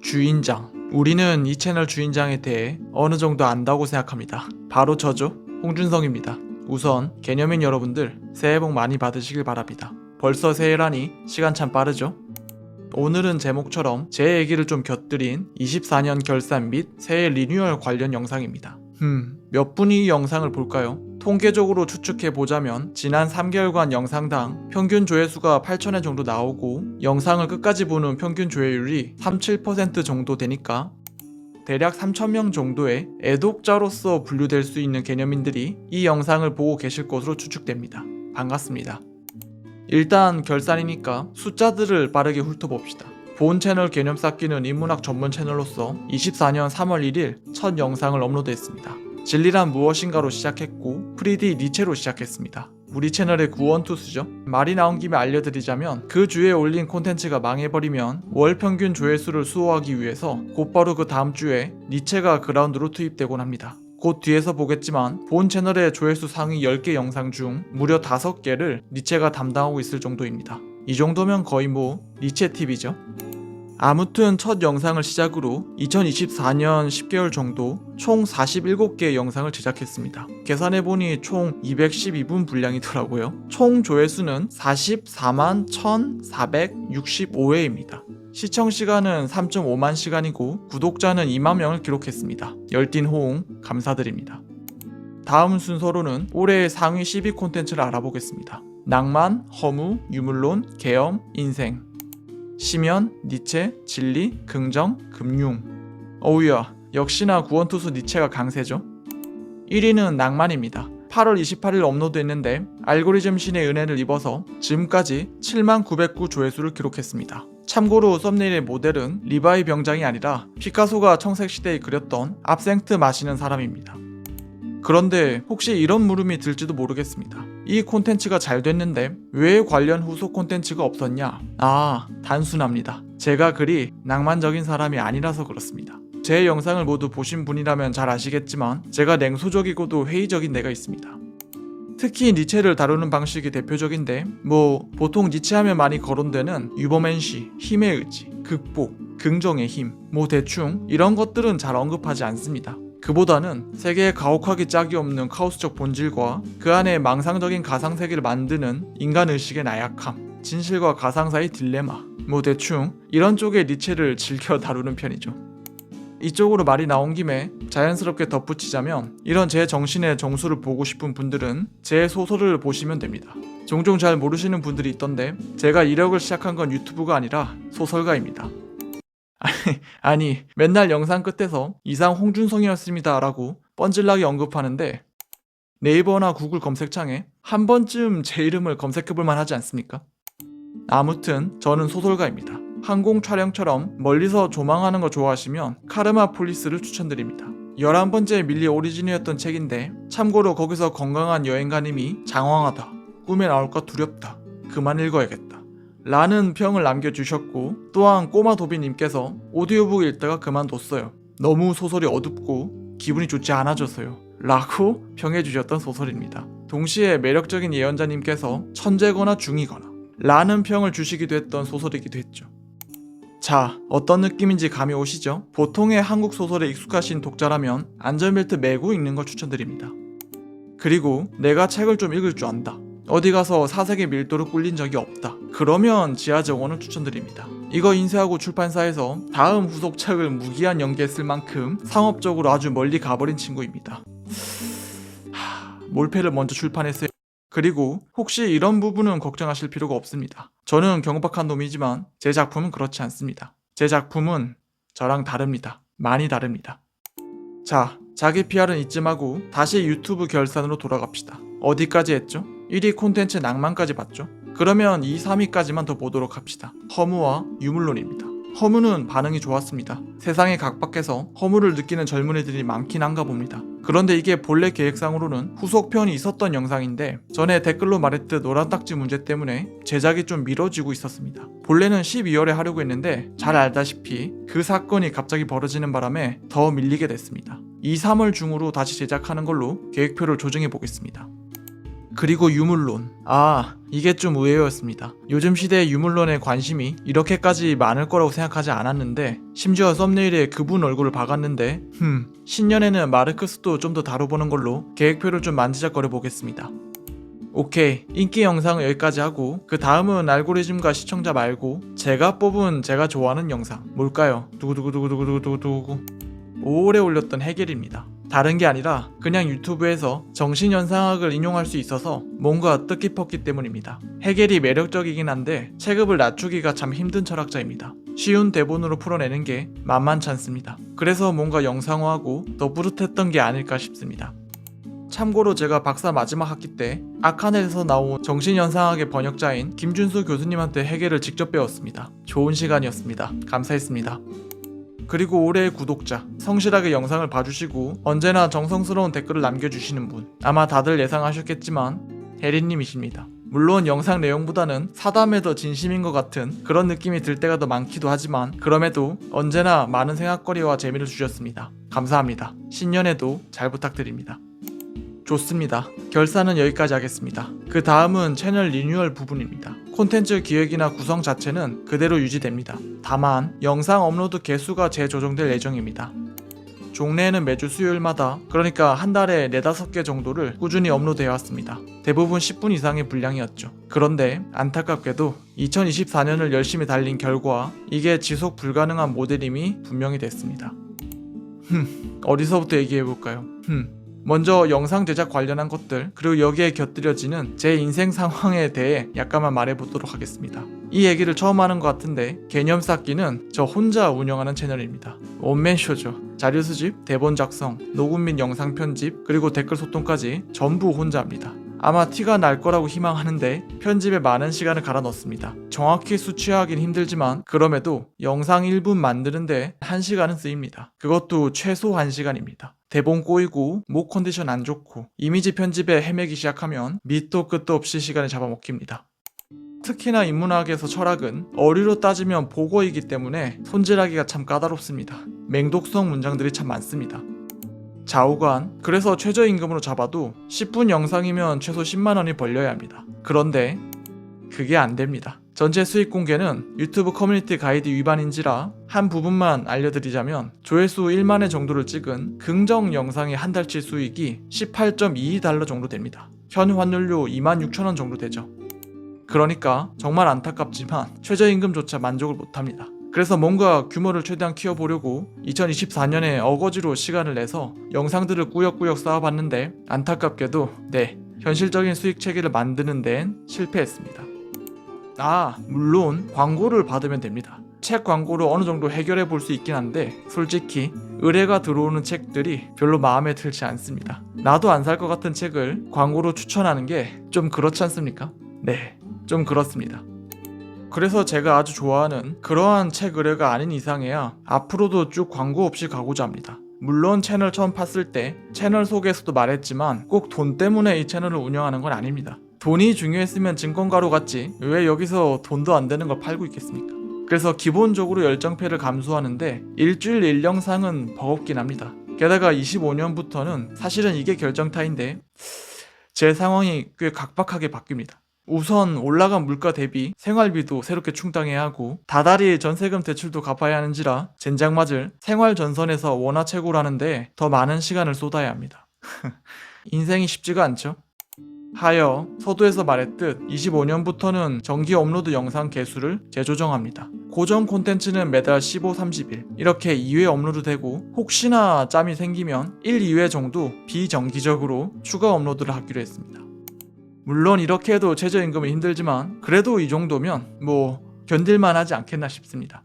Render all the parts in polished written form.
주인장. 우리는 이 채널 주인장에 대해 어느 정도 안다고 생각합니다. 바로 저죠. 홍준성입니다. 우선 개념인 여러분들 새해 복 많이 받으시길 바랍니다. 벌써 새해라니 시간 참 빠르죠? 오늘은 제목처럼 제 얘기를 좀 곁들인 24년 결산 및 새해 리뉴얼 관련 영상입니다. 몇 분이 이 영상을 볼까요? 통계적으로 추측해보자면 지난 3개월간 영상당 평균 조회수가 8,000회 정도 나오고 영상을 끝까지 보는 평균 조회율이 37% 정도 되니까 대략 3,000명 정도의 애독자로서 분류될 수 있는 개념인들이 이 영상을 보고 계실 것으로 추측됩니다. 반갑습니다. 일단 결산이니까 숫자들을 빠르게 훑어봅시다. 본 채널 개념 쌓기는 인문학 전문 채널로서 24년 3월 1일 첫 영상을 업로드했습니다. 진리란 무엇인가로 시작했고 프리디 니체로 시작했습니다. 우리 채널의 구원투수죠. 말이 나온 김에 알려드리자면 그 주에 올린 콘텐츠가 망해버리면 월 평균 조회수를 수호하기 위해서 곧바로 그 다음 주에 니체가 그라운드로 투입되곤 합니다. 곧 뒤에서 보겠지만 본 채널의 조회수 상위 10개 영상 중 무려 5개를 니체가 담당하고 있을 정도입니다. 이 정도면 거의 니체TV죠. 아무튼 첫 영상을 시작으로 2024년 10개월 정도 총 47개의 영상을 제작했습니다. 계산해보니 총 212분 분량이더라고요. 총 조회수는 44만 1,465회입니다. 시청시간은 3.5만 시간이고 구독자는 2만 명을 기록했습니다. 열띤 호응 감사드립니다. 다음 순서로는 올해의 상위 10위 콘텐츠를 알아보겠습니다. 낭만, 허무, 유물론, 계엄, 인생. 시면, 니체, 진리, 긍정, 금융. 어우야, 역시나 구원투수 니체가 강세죠. 1위는 낭만입니다. 8월 28일 업로드했는데 알고리즘 신의 은혜를 입어서 지금까지 7909 조회수를 기록했습니다. 참고로 썸네일의 모델은 리바이 병장이 아니라 피카소가 청색시대에 그렸던 압생트 마시는 사람입니다. 그런데 혹시 이런 물음이 들지도 모르겠습니다. 이 콘텐츠가 잘 됐는데 왜 관련 후속 콘텐츠가 없었냐? 단순합니다. 제가 그리 낭만적인 사람이 아니라서 그렇습니다. 제 영상을 모두 보신 분이라면 잘 아시겠지만 제가 냉소적이고도 회의적인 데가 있습니다. 특히 니체를 다루는 방식이 대표적인데 보통 니체 하면 많이 거론되는 유버맨시, 힘의 의지, 극복, 긍정의 힘, 대충 이런 것들은 잘 언급하지 않습니다. 그보다는 세계에 가혹하기 짝이 없는 카오스적 본질과 그 안에 망상적인 가상세계를 만드는 인간의식의 나약함, 진실과 가상 사이 딜레마, 대충 이런 쪽의 니체를 즐겨 다루는 편이죠. 이쪽으로 말이 나온 김에 자연스럽게 덧붙이자면 이런 제 정신의 정수를 보고 싶은 분들은 제 소설을 보시면 됩니다. 종종 잘 모르시는 분들이 있던데 제가 이력을 시작한 건 유튜브가 아니라 소설가입니다. 아니 맨날 영상 끝에서 이상 홍준성이었습니다 라고 뻔질나게 언급하는데 네이버나 구글 검색창에 한 번쯤 제 이름을 검색해볼만 하지 않습니까? 아무튼 저는 소설가입니다. 항공 촬영처럼 멀리서 조망하는 거 좋아하시면 카르마 폴리스를 추천드립니다. 11번째 밀리 오리진이었던 책인데 참고로 거기서 건강한 여행가님이 장황하다, 꿈에 나올까 두렵다, 그만 읽어야겠다 라는 평을 남겨주셨고 또한 꼬마도비님께서 오디오북 읽다가 그만뒀어요. 너무 소설이 어둡고 기분이 좋지 않아져서요 라고 평해주셨던 소설입니다. 동시에 매력적인 예언자님께서 천재거나 중이거나 라는 평을 주시기도 했던 소설이기도 했죠. 자, 어떤 느낌인지 감이 오시죠? 보통의 한국 소설에 익숙하신 독자라면 안전벨트 매고 읽는 걸 추천드립니다. 그리고 내가 책을 좀 읽을 줄 안다, 어디 가서 사색의 밀도로 꿀린 적이 없다, 그러면 지하정원을 추천드립니다. 이거 인쇄하고 출판사에서 다음 후속책을 무기한 연기했을 만큼 상업적으로 아주 멀리 가버린 친구입니다. 몰패를 먼저 출판했어요. 그리고 혹시 이런 부분은 걱정하실 필요가 없습니다. 저는 경박한 놈이지만 제 작품은 그렇지 않습니다. 제 작품은 저랑 다릅니다. 많이 다릅니다. 자, 자기 PR은 이쯤 하고 다시 유튜브 결산으로 돌아갑시다. 어디까지 했죠? 1위 콘텐츠 낭만까지 봤죠? 그러면 2, 3위까지만 더 보도록 합시다. 허무와 유물론입니다. 허무는 반응이 좋았습니다. 세상의 각박해서 허무를 느끼는 젊은이들이 많긴 한가 봅니다. 그런데 이게 본래 계획상으로는 후속편이 있었던 영상인데 전에 댓글로 말했듯 노란 딱지 문제 때문에 제작이 좀 미뤄지고 있었습니다. 본래는 12월에 하려고 했는데 잘 알다시피 그 사건이 갑자기 벌어지는 바람에 더 밀리게 됐습니다. 2, 3월 중으로 다시 제작하는 걸로 계획표를 조정해 보겠습니다. 그리고 유물론. 이게 좀 의외였습니다. 요즘 시대의 유물론에 관심이 이렇게까지 많을 거라고 생각하지 않았는데, 심지어 썸네일에 그분 얼굴을 박았는데 신년에는 마르크스도 좀 더 다뤄보는 걸로 계획표를 좀 만지작거려 보겠습니다. 오케이, 인기 영상은 여기까지 하고 그 다음은 알고리즘과 시청자 말고 제가 뽑은 제가 좋아하는 영상 뭘까요? 두구두구두구두구두구두구 오래 올렸던 해겔입니다. 다른 게 아니라 그냥 유튜브에서 정신연상학을 인용할 수 있어서 뭔가 뜻깊었기 때문입니다. 해겔이 매력적이긴 한데 체급을 낮추기가 참 힘든 철학자입니다. 쉬운 대본으로 풀어내는 게 만만치 않습니다. 그래서 뭔가 영상화하고 더 뿌듯했던 게 아닐까 싶습니다. 참고로 제가 박사 마지막 학기 때 아카넷에서 나온 정신연상학의 번역자인 김준수 교수님한테 해겔을 직접 배웠습니다. 좋은 시간이었습니다. 감사했습니다. 그리고 올해의 구독자, 성실하게 영상을 봐주시고 언제나 정성스러운 댓글을 남겨주시는 분, 아마 다들 예상하셨겠지만 혜린님이십니다. 물론 영상 내용보다는 사담에 더 진심인 것 같은 그런 느낌이 들 때가 더 많기도 하지만 그럼에도 언제나 많은 생각거리와 재미를 주셨습니다. 감사합니다. 신년에도 잘 부탁드립니다. 좋습니다. 결산은 여기까지 하겠습니다. 그 다음은 채널 리뉴얼 부분입니다. 콘텐츠 기획이나 구성 자체는 그대로 유지됩니다. 다만 영상 업로드 개수가 재조정될 예정입니다. 종래에는 매주 수요일마다, 그러니까 한 달에 4-5개 정도를 꾸준히 업로드해왔습니다. 대부분 10분 이상의 분량이었죠. 그런데 안타깝게도 2024년을 열심히 달린 결과 이게 지속 불가능한 모델임이 분명히 됐습니다. 어디서부터 얘기해볼까요? 먼저 영상 제작 관련한 것들, 그리고 여기에 곁들여지는 제 인생 상황에 대해 약간만 말해보도록 하겠습니다. 이 얘기를 처음 하는 것 같은데 개념 쌓기는 저 혼자 운영하는 채널입니다. 원맨쇼죠. 자료 수집, 대본 작성, 녹음 및 영상 편집, 그리고 댓글 소통까지 전부 혼자 합니다. 아마 티가 날 거라고 희망하는데 편집에 많은 시간을 갈아 넣습니다. 정확히 수치화하긴 힘들지만 그럼에도 영상 1분 만드는데 1시간은 쓰입니다. 그것도 최소 1시간입니다. 대본 꼬이고 목 컨디션 안 좋고 이미지 편집에 헤매기 시작하면 밑도 끝도 없이 시간을 잡아먹힙니다. 특히나 인문학에서 철학은 어류로 따지면 보고이기 때문에 손질하기가 참 까다롭습니다. 맹독성 문장들이 참 많습니다. 좌우간, 그래서 최저임금으로 잡아도 10분 영상이면 최소 10만원이 벌려야 합니다. 그런데 그게 안 됩니다. 전체 수익 공개는 유튜브 커뮤니티 가이드 위반인지라 한 부분만 알려드리자면 조회수 1만회 정도를 찍은 긍정 영상의 한 달치 수익이 18.22달러 정도 됩니다. 현 환율로 26,000원 정도 되죠. 그러니까 정말 안타깝지만 최저임금조차 만족을 못합니다. 그래서 뭔가 규모를 최대한 키워보려고 2024년에 어거지로 시간을 내서 영상들을 꾸역꾸역 쌓아봤는데 안타깝게도 현실적인 수익 체계를 만드는 데엔 실패했습니다. 물론 광고를 받으면 됩니다. 책 광고로 어느 정도 해결해 볼 수 있긴 한데 솔직히 의뢰가 들어오는 책들이 별로 마음에 들지 않습니다. 나도 안 살 것 같은 책을 광고로 추천하는 게 좀 그렇지 않습니까? 좀 그렇습니다. 그래서 제가 아주 좋아하는 그러한 책 의뢰가 아닌 이상해야 앞으로도 쭉 광고 없이 가고자 합니다. 물론 채널 처음 팠을 때 채널 소개에서도 말했지만 꼭 돈 때문에 이 채널을 운영하는 건 아닙니다. 돈이 중요했으면 증권가로 갔지 왜 여기서 돈도 안 되는 걸 팔고 있겠습니까? 그래서 기본적으로 열정패를 감수하는데 일주일 1영상은 버겁긴 합니다. 게다가 25년부터는 사실은 이게 결정타인데 제 상황이 꽤 각박하게 바뀝니다. 우선 올라간 물가 대비 생활비도 새롭게 충당해야 하고 다달이 전세금 대출도 갚아야 하는지라 젠장 맞을 생활전선에서 원화채굴하는데 더 많은 시간을 쏟아야 합니다. 인생이 쉽지가 않죠. 하여 서두에서 말했듯 25년부터는 정기 업로드 영상 개수를 재조정합니다. 고정 콘텐츠는 매달 15-30일 이렇게 2회 업로드되고 혹시나 짬이 생기면 1-2회 정도 비정기적으로 추가 업로드를 하기로 했습니다. 물론 이렇게 해도 최저임금은 힘들지만 그래도 이 정도면 견딜만 하지 않겠나 싶습니다.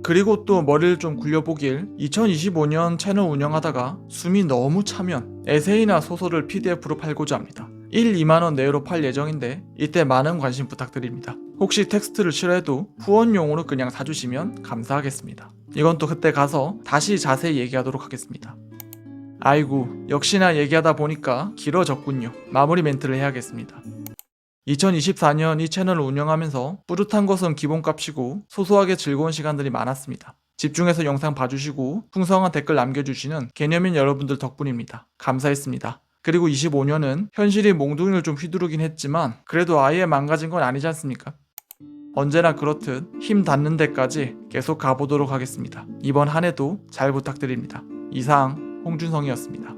그리고 또 머리를 좀 굴려보길 2025년 채널 운영하다가 숨이 너무 차면 에세이나 소설을 PDF로 팔고자 합니다. 1-2만원 내외로 팔 예정인데 이때 많은 관심 부탁드립니다. 혹시 텍스트를 싫어해도 후원용으로 그냥 사주시면 감사하겠습니다. 이건 또 그때 가서 다시 자세히 얘기하도록 하겠습니다. 아이고, 역시나 얘기하다 보니까 길어졌군요. 마무리 멘트를 해야겠습니다. 2024년 이 채널을 운영하면서 뿌듯한 것은 기본값이고 소소하게 즐거운 시간들이 많았습니다. 집중해서 영상 봐주시고 풍성한 댓글 남겨주시는 개념인 여러분들 덕분입니다. 감사했습니다. 그리고 25년은 현실이 몽둥이를 좀 휘두르긴 했지만 그래도 아예 망가진 건 아니지 않습니까? 언제나 그렇듯 힘 닿는 데까지 계속 가보도록 하겠습니다. 이번 한 해도 잘 부탁드립니다. 이상 홍준성이었습니다.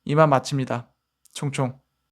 이만 마칩니다. 총총.